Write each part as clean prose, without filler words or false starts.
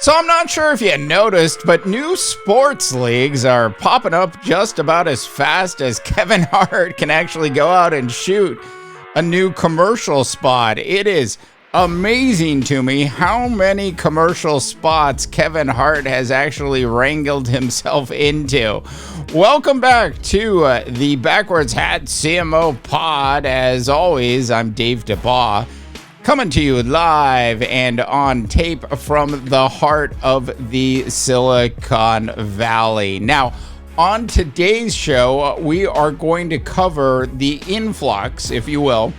So I'm not sure if you noticed, but new sports leagues are popping up just about as fast as Kevin Hart can actually go out and shoot a new commercial spot. It is amazing to me how many commercial spots Kevin Hart has actually wrangled himself into. Welcome back to the Backwards Hat CMO Pod. As always, I'm Dave DeBaugh, coming to you live and on tape from the heart of the Silicon Valley. Now, on today's show, we are going to cover the influx, if you will,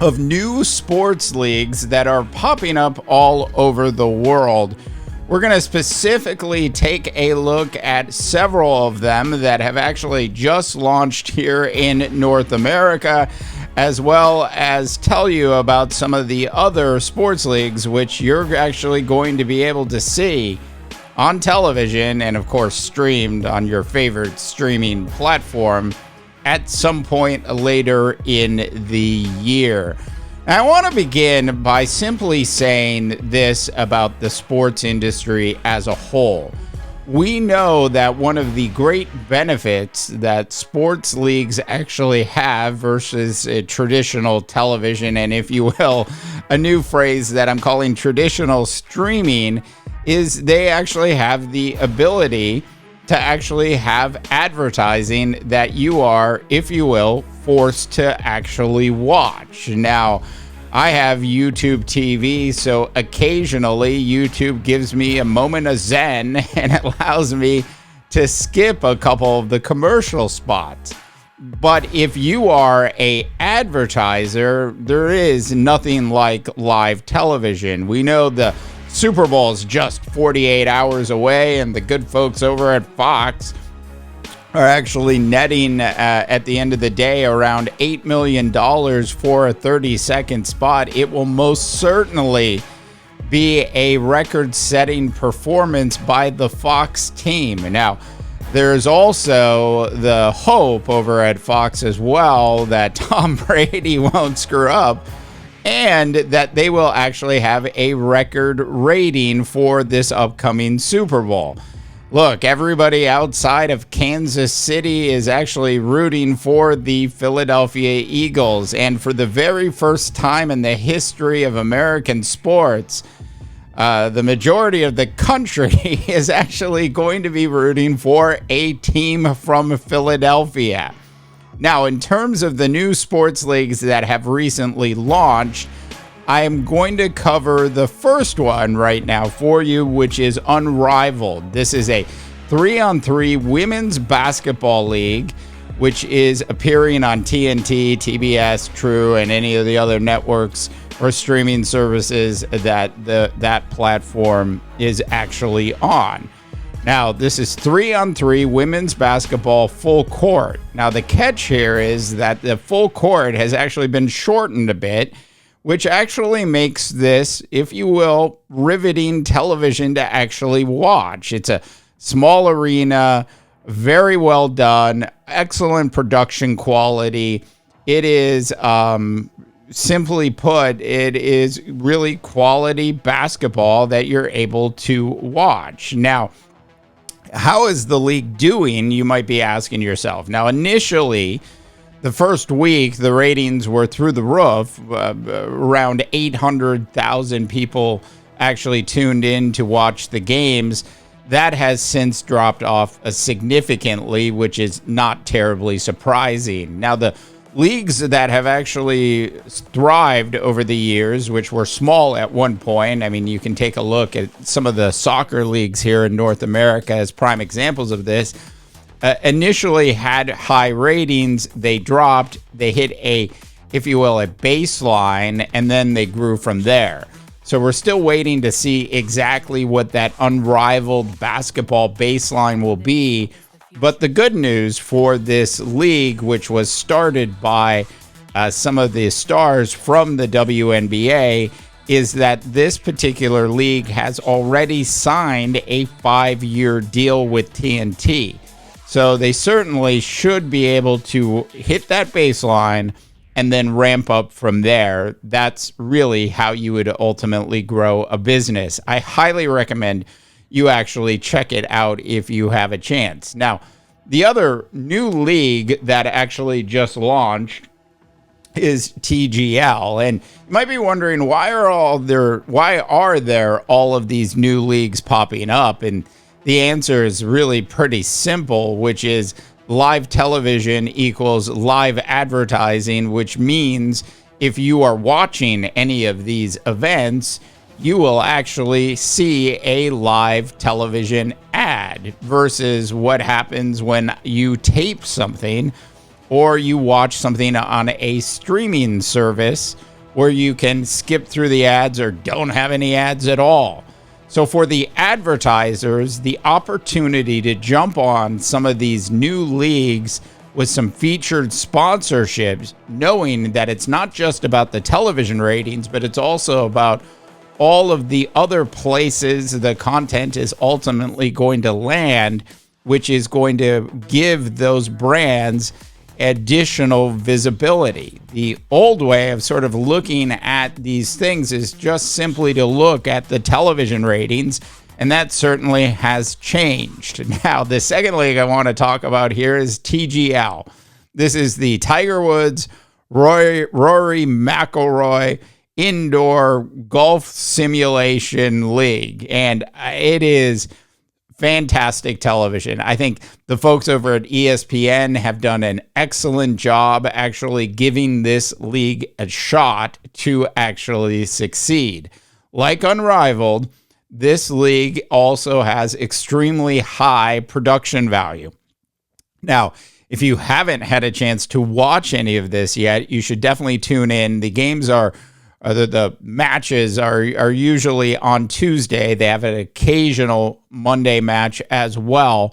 of new sports leagues that are popping up all over the world. We're going to specifically take a look at several of them that have actually just launched here in North America, as well as tell you about some of the other sports leagues which you're actually going to be able to see on television and, of course, streamed on your favorite streaming platform at some point later in the year. I want to begin by simply saying this about the sports industry as a whole. We know that one of the great benefits that sports leagues actually have versus traditional television, and if you will, a new phrase that I'm calling traditional streaming, is they actually have the ability to actually have advertising that you are, if you will, forced to actually watch. Now, I have YouTube TV, so occasionally YouTube gives me a moment of zen and allows me to skip a couple of the commercial spots. But if you are an advertiser, there is nothing like live television. We know the Super Bowl is just 48 hours away, and the good folks over at Fox are actually netting at the end of the day around $8 million for a 30-second spot. It will most certainly be a record-setting performance by the Fox team. Now, there's also the hope over at Fox as well that Tom Brady won't screw up and that they will actually have a record rating for this upcoming Super Bowl. Look, everybody outside of Kansas City is actually rooting for the Philadelphia Eagles. And for the very first time in the history of American sports, the majority of the country is actually going to be rooting for a team from Philadelphia. Now, in terms of the new sports leagues that have recently launched, I am going to cover the first one right now for you, which is Unrivaled. This is a 3-on-3 women's basketball league, which is appearing on TNT, TBS, True, and any of the other networks or streaming services that that platform is actually on. Now, this is 3-on-3 women's basketball full court. Now, the catch here is that the full court has actually been shortened a bit, which actually makes this, if you will, riveting television to actually watch. It's a small arena, very well done, excellent production quality. It is, simply put, it is really quality basketball that you're able to watch. Now, how is the league doing, you might be asking yourself. Now, initially, the first week, the ratings were through the roof. Around 800,000 people actually tuned in to watch the games. That has since dropped off significantly, which is not terribly surprising. Now, the leagues that have actually thrived over the years, which were small at one point, I mean, you can take a look at some of the soccer leagues here in North America as prime examples of this, initially had high ratings. They dropped, they hit a, if you will, a baseline, and then they grew from there. So we're still waiting to see exactly what that unrivaled basketball baseline will be. But the good news for this league, which was started by some of the stars from the WNBA, is that this particular league has already signed a 5-year deal with TNT. So they certainly should be able to hit that baseline and then ramp up from there. That's really how you would ultimately grow a business. I highly recommend you actually check it out if you have a chance. Now, the other new league that actually just launched is TGL, and you might be wondering why are there all of these new leagues popping up? And the answer is really pretty simple, which is live television equals live advertising, which means if you are watching any of these events, you will actually see a live television ad versus what happens when you tape something or you watch something on a streaming service where you can skip through the ads or don't have any ads at all. So for the advertisers, the opportunity to jump on some of these new leagues with some featured sponsorships, knowing that it's not just about the television ratings, but it's also about all of the other places the content is ultimately going to land, which is going to give those brands additional visibility. The old way of sort of looking at these things is just simply to look at the television ratings, and that certainly has changed. Now, the second league I want to talk about here is TGL. This is the Tiger Woods, Rory McIlroy Indoor Golf Simulation League, and it is fantastic television. I think the folks over at ESPN have done an excellent job actually giving this league a shot to actually succeed. Like Unrivaled, this league also has extremely high production value. Now, if you haven't had a chance to watch any of this yet, you should definitely tune in. The games the matches are usually on Tuesday. They have an occasional Monday match as well.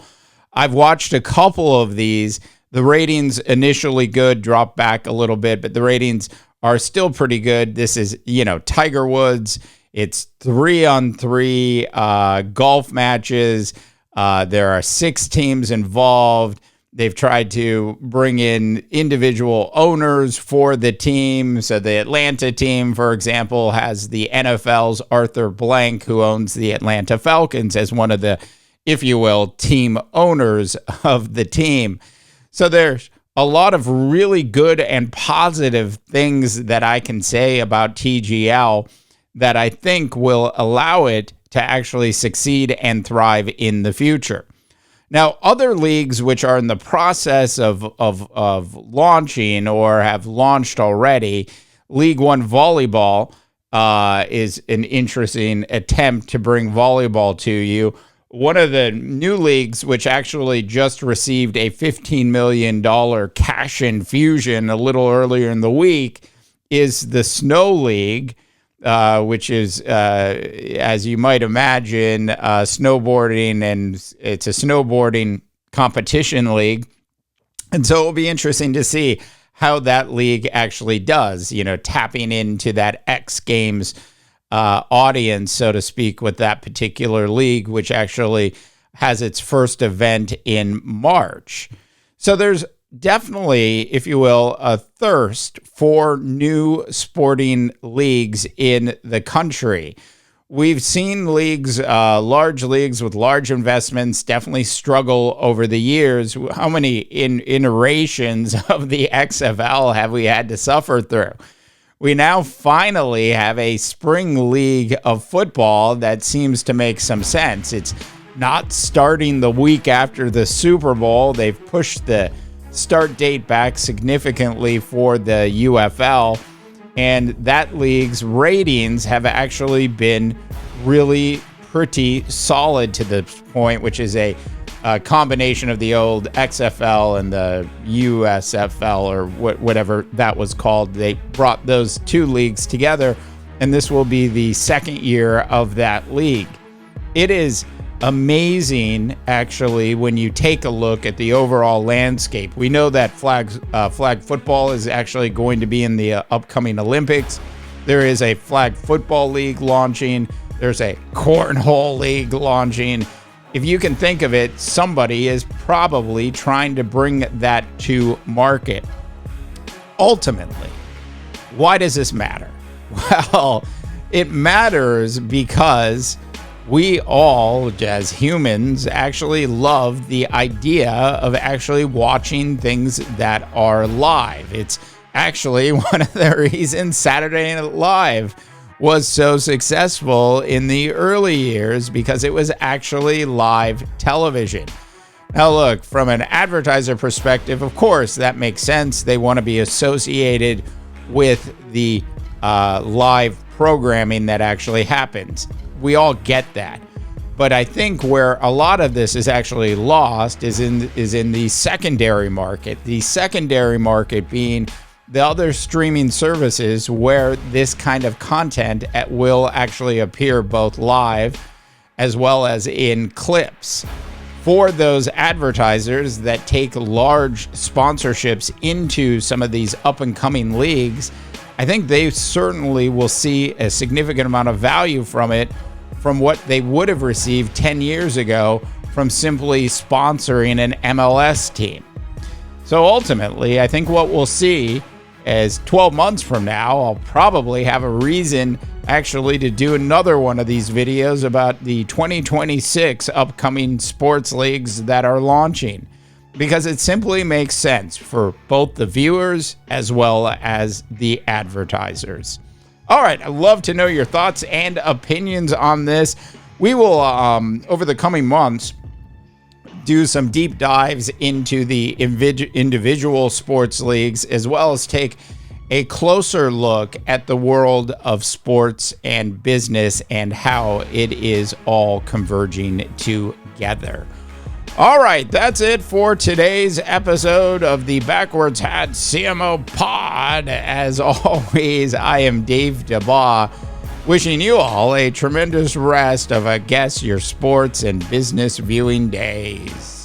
I've watched a couple of these. The ratings initially good, dropped back a little bit, but the ratings are still pretty good. This is, Tiger Woods. It's 3-on-3 golf matches. There are 6 teams involved. They've tried to bring in individual owners for the team. So the Atlanta team, for example, has the NFL's Arthur Blank, who owns the Atlanta Falcons, as one of the, if you will, team owners of the team. So there's a lot of really good and positive things that I can say about TGL that I think will allow it to actually succeed and thrive in the future. Now, other leagues which are in the process of launching or have launched already, League One Volleyball is an interesting attempt to bring volleyball to you. One of the new leagues, which actually just received a $15 million cash infusion a little earlier in the week, is the Snow League, which is, as you might imagine, snowboarding, and it's a snowboarding competition league. And so it'll be interesting to see how that league actually does, tapping into that X Games audience, so to speak, with that particular league, which actually has its first event in March. So there's definitely, if you will, a thirst for new sporting leagues in the country. We've seen leagues, large leagues with large investments, definitely struggle over the years. How many iterations of the XFL have we had to suffer through? We now finally have a spring league of football that seems to make some sense. It's not starting the week after the Super Bowl. They've pushed the start date back significantly for the UFL, and that league's ratings have actually been really pretty solid to this point, which is a combination of the old XFL and the USFL, or whatever that was called. They brought those two leagues together, and this will be the second year of that league. It is amazing, actually, when you take a look at the overall landscape. We know that flag football is actually going to be in the upcoming Olympics. There is a flag football league launching. There's a cornhole league launching. If you can think of it, somebody is probably trying to bring that to market. Ultimately, Why does this matter? Well, it matters because we all, as humans, actually love the idea of actually watching things that are live. It's actually one of the reasons Saturday Night Live was so successful in the early years, because it was actually live television. Now, look, from an advertiser perspective, of course, that makes sense. They want to be associated with the live programming that actually happens. We all get that. But I think where a lot of this is actually lost is in the secondary market. The secondary market being the other streaming services where this kind of content will actually appear both live as well as in clips. For those advertisers that take large sponsorships into some of these up-and-coming leagues, I think they certainly will see a significant amount of value from it, from what they would have received 10 years ago from simply sponsoring an MLS team. So ultimately, I think what we'll see is 12 months from now, I'll probably have a reason actually to do another one of these videos about the 2026 upcoming sports leagues that are launching, because it simply makes sense for both the viewers as well as the advertisers. All right, I'd love to know your thoughts and opinions on this. We will, over the coming months, do some deep dives into the individual sports leagues, as well as take a closer look at the world of sports and business and how it is all converging together. All right, that's it for today's episode of the Backwards Hat CMO Pod. As always, I am Dave DeBaugh, wishing you all a tremendous rest of, your sports and business viewing days.